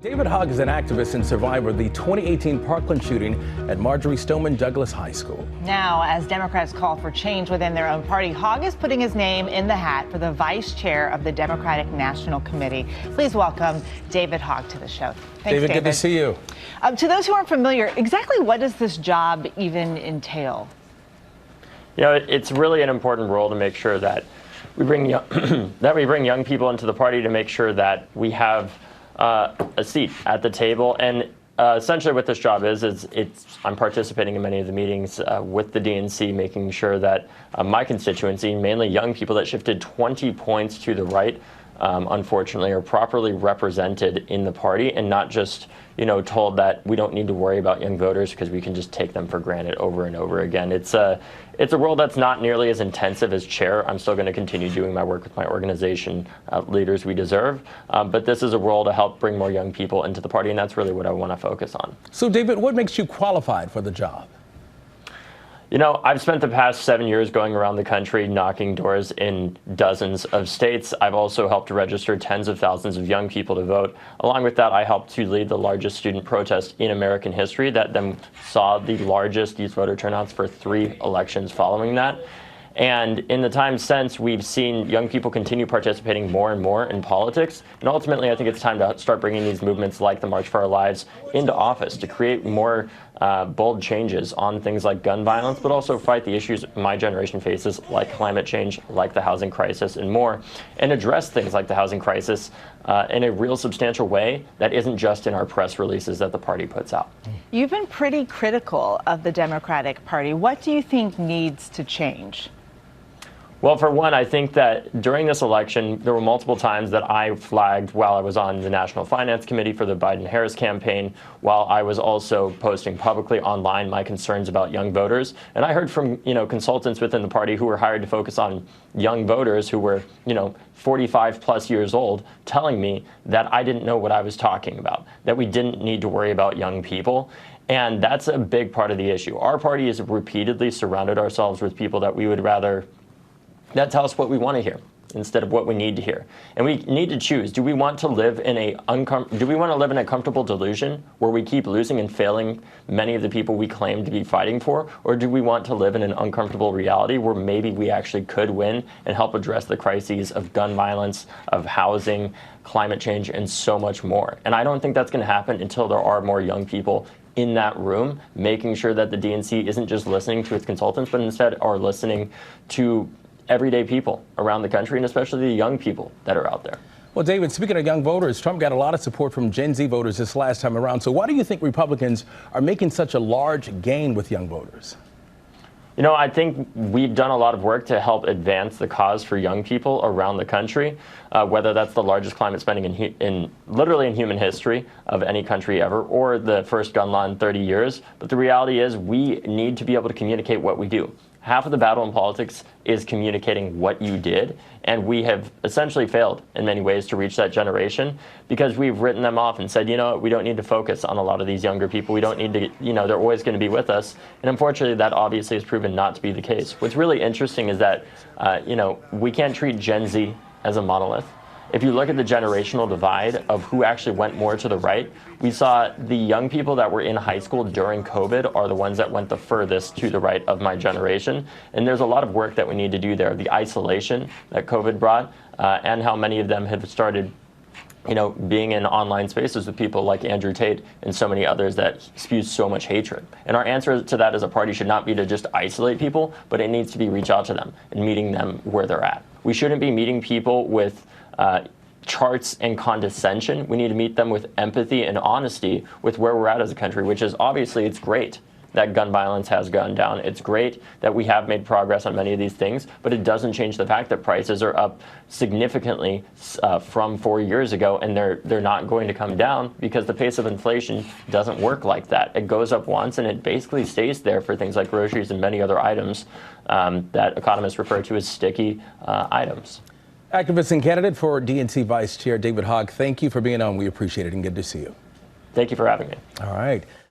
David Hogg is an activist and survivor of the 2018 Parkland shooting at Marjory Stoneman Douglas High School. Now, as Democrats call for change within their own party, Hogg is putting his name in the hat for the vice chair of the Democratic National Committee. Please welcome David Hogg to the show. Thanks, David, good to see you. To those who aren't familiar, exactly what does this job even entail? You know, it's really an important role to make sure that we bring young people into the party, to make sure that we have a seat at the table. And essentially what this job is I'm participating in many of the meetings with the DNC, making sure that my constituency, mainly young people that shifted 20 points to the right, unfortunately, are properly represented in the party and not just, told that we don't need to worry about young voters because we can just take them for granted over and over again. It's a role that's not nearly as intensive as chair. I'm still going to continue doing my work with my organization, Leaders We Deserve. But this is a role to help bring more young people into the party, and that's really what I want to focus on. So, David, what makes you qualified for the job? I've spent the past 7 years going around the country, knocking doors in dozens of states. I've also helped to register tens of thousands of young people to vote. Along with that, I helped to lead the largest student protest in American history that then saw the largest youth voter turnouts for 3 elections following that. And in the time since, we've seen young people continue participating more and more in politics. And ultimately, I think it's time to start bringing these movements like the March for Our Lives into office to create more bold changes on things like gun violence, but also fight the issues my generation faces, like climate change, like the housing crisis, and more, and address things like the housing crisis in a real substantial way that isn't just in our press releases that the party puts out. You've been pretty critical of the Democratic Party. What do you think needs to change? Well, for one, I think that during this election, there were multiple times that I flagged while I was on the National Finance Committee for the Biden-Harris campaign, while I was also posting publicly online my concerns about young voters. And I heard from, consultants within the party who were hired to focus on young voters who were, 45 plus years old, telling me that I didn't know what I was talking about, that we didn't need to worry about young people. And that's a big part of the issue. Our party has repeatedly surrounded ourselves with people that we would rather that tell us what we want to hear instead of what we need to hear. And we need to choose. Do we want to live in a comfortable delusion where we keep losing and failing many of the people we claim to be fighting for? Or do we want to live in an uncomfortable reality where maybe we actually could win and help address the crises of gun violence, of housing, climate change, and so much more? And I don't think that's going to happen until there are more young people in that room, making sure that the DNC isn't just listening to its consultants, but instead are listening to everyday people around the country, and especially the young people that are out there. Well, David, speaking of young voters, Trump got a lot of support from Gen Z voters this last time around. So why do you think Republicans are making such a large gain with young voters? I think we've done a lot of work to help advance the cause for young people around the country, whether that's the largest climate spending literally in human history of any country ever, or the first gun law in 30 years. But the reality is we need to be able to communicate what we do. Half of the battle in politics is communicating what you did, and we have essentially failed in many ways to reach that generation because we've written them off and said, we don't need to focus on a lot of these younger people. We don't need to, they're always going to be with us. And unfortunately, that obviously has proven not to be the case. What's really interesting is that, we can't treat Gen Z as a monolith. If you look at the generational divide of who actually went more to the right, we saw the young people that were in high school during COVID are the ones that went the furthest to the right of my generation. And there's a lot of work that we need to do there. The isolation that COVID brought and how many of them have started being in online spaces with people like Andrew Tate and so many others that spew so much hatred. And our answer to that as a party should not be to just isolate people, but it needs to be reach out to them and meeting them where they're at. We shouldn't be meeting people with charts and condescension. We need to meet them with empathy and honesty with where we're at as a country, which is obviously it's great that gun violence has gone down. It's great that we have made progress on many of these things, but it doesn't change the fact that prices are up significantly from 4 years ago, and they're not going to come down because the pace of inflation doesn't work like that. It goes up once and it basically stays there for things like groceries and many other items that economists refer to as sticky items. Activist and candidate for DNC Vice Chair David Hogg, thank you for being on. We appreciate it and good to see you. Thank you for having me. All right.